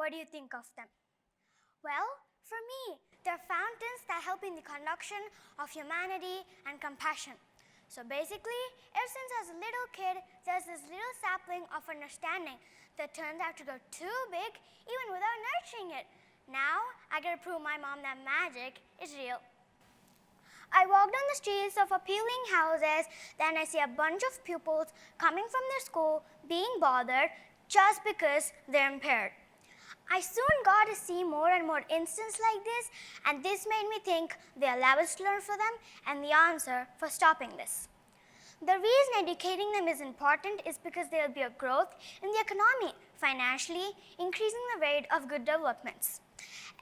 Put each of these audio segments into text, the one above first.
What do you think of them? Well, for me, they're fountains that help in the conduction of humanity and compassion. So basically, ever since I was a little kid, there's this little sapling of understanding that turns out to go too big even without nurturing it. Now, I gotta prove my mom that magic is real. I walk down the streets of appealing houses, then I see a bunch of pupils coming from their school being bothered just because they're impaired. I soon got to see more and more instances like this, and this made me think there are levels to learn for them and the answer for stopping this. The reason educating them is important is because there will be a growth in the economy, financially increasing the rate of good developments.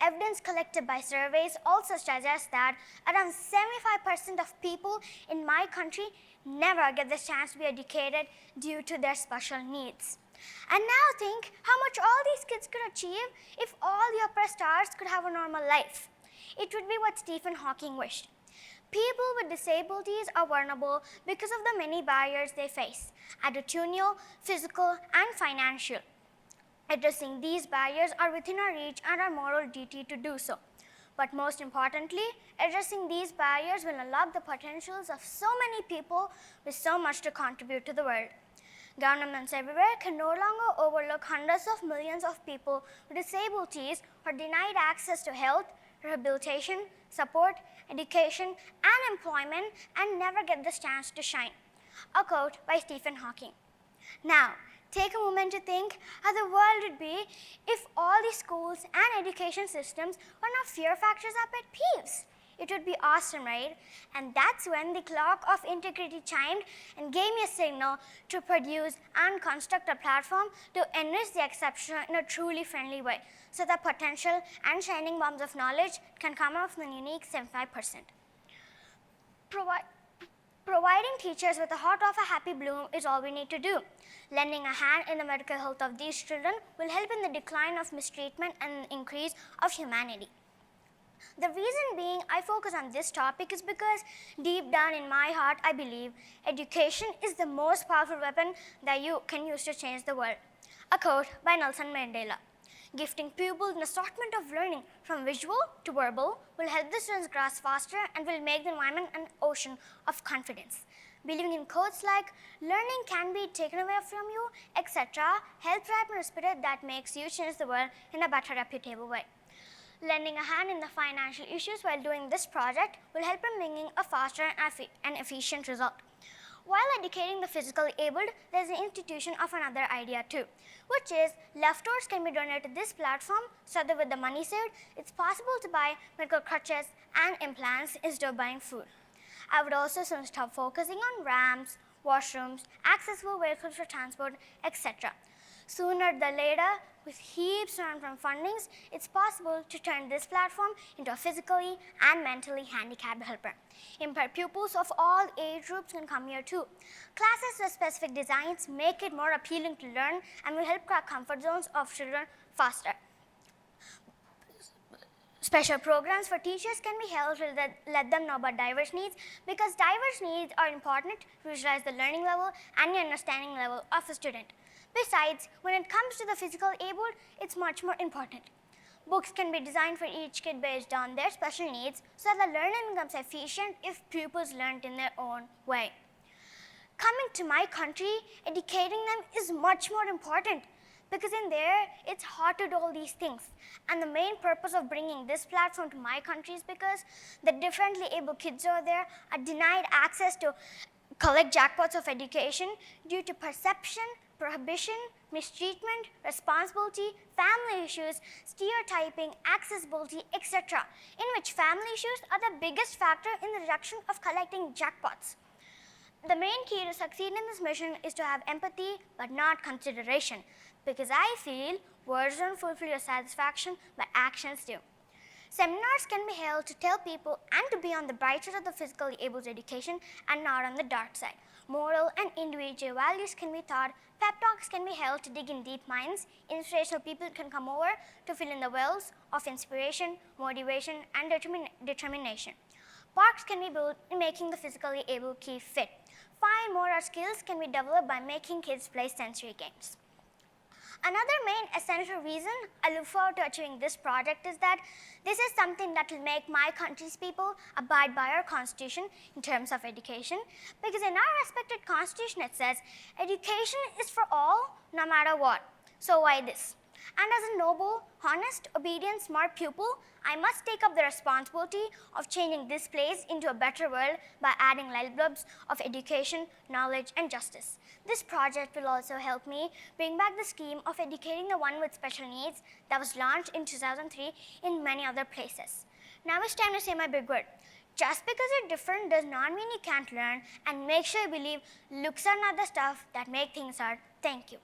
Evidence collected by surveys also suggests that around 75% of people in my country never get the chance to be educated due to their special needs. And now think how much all these kids could achieve if all the opera stars could have a normal life. It would be what Stephen Hawking wished. People with disabilities are vulnerable because of the many barriers they face, attitudinal, physical, and financial. Addressing these barriers are within our reach and our moral duty to do so. But most importantly, addressing these barriers will unlock the potentials of so many people with so much to contribute to the world. Governments everywhere can no longer overlook hundreds of millions of people with disabilities who are denied access to health, rehabilitation, support, education, and employment and never get this chance to shine. A quote by Stephen Hawking. Now, take a moment to think how the world would be if all the schools and education systems were not fear factors or pet peeves. It would be awesome, right? And that's when the clock of integrity chimed and gave me a signal to produce and construct a platform to enrich the exceptional in a truly friendly way, so that potential and shining bombs of knowledge can come out from the unique 75%. Providing teachers with the heart of a happy bloom is all we need to do. Lending a hand in the medical health of these children will help in the decline of mistreatment and increase of humanity. The reason being I focus on this topic is because deep down in my heart, I believe education is the most powerful weapon that you can use to change the world. A quote by Nelson Mandela. Gifting pupils an assortment of learning from visual to verbal will help the students grasp faster and will make the environment an ocean of confidence. Believing in quotes like, learning can be taken away from you, etc. helps ripen a spirit that makes you change the world in a better, reputable way. Lending a hand in the financial issues while doing this project will help in bringing a faster and efficient result. While educating the physically abled, there is an institution of another idea too, which is leftovers can be donated to this platform so that with the money saved, it's possible to buy medical crutches and implants instead of buying food. I would also soon stop focusing on ramps, washrooms, accessible vehicles for transport, etc. Sooner than later, with heaps around from fundings, it's possible to turn this platform into a physically and mentally handicapped helper. Impaired pupils of all age groups can come here too. Classes with specific designs make it more appealing to learn and will help crack comfort zones of children faster. Special programs for teachers can be held to let them know about diverse needs, because diverse needs are important to visualize the learning level and the understanding level of a student. Besides, when it comes to the physically abled, it's much more important. Books can be designed for each kid based on their special needs so that the learning becomes efficient if pupils learn in their own way. Coming to my country, educating them is much more important, because in there, it's hard to do all these things. And the main purpose of bringing this platform to my country is because the differently able kids over there are denied access to collect jackpots of education due to perception, prohibition, mistreatment, responsibility, family issues, stereotyping, accessibility, etc., in which family issues are the biggest factor in the reduction of collecting jackpots. The main key to succeed in this mission is to have empathy but not consideration, because I feel words don't fulfill your satisfaction, but actions do. Seminars can be held to tell people and to be on the bright side of the physically abled education and not on the dark side. Moral and individual values can be taught. Pep talks can be held to dig in deep minds. Inspirational people can come over to fill in the wells of inspiration, motivation, and determination. Parks can be built in making the physically able keep fit. Fine motor skills can be developed by making kids play sensory games. Another main essential reason I look forward to achieving this project is that this is something that will make my country's people abide by our constitution in terms of education, because in our respected constitution it says education is for all no matter what. So why this? And as a noble, honest, obedient, smart pupil, I must take up the responsibility of changing this place into a better world by adding light bulbs of education, knowledge, and justice. This project will also help me bring back the scheme of educating the one with special needs that was launched in 2003 in many other places. Now it's time to say my big word. Just because you're different does not mean you can't learn, and make sure you believe looks are not the stuff that make things hard. Thank you.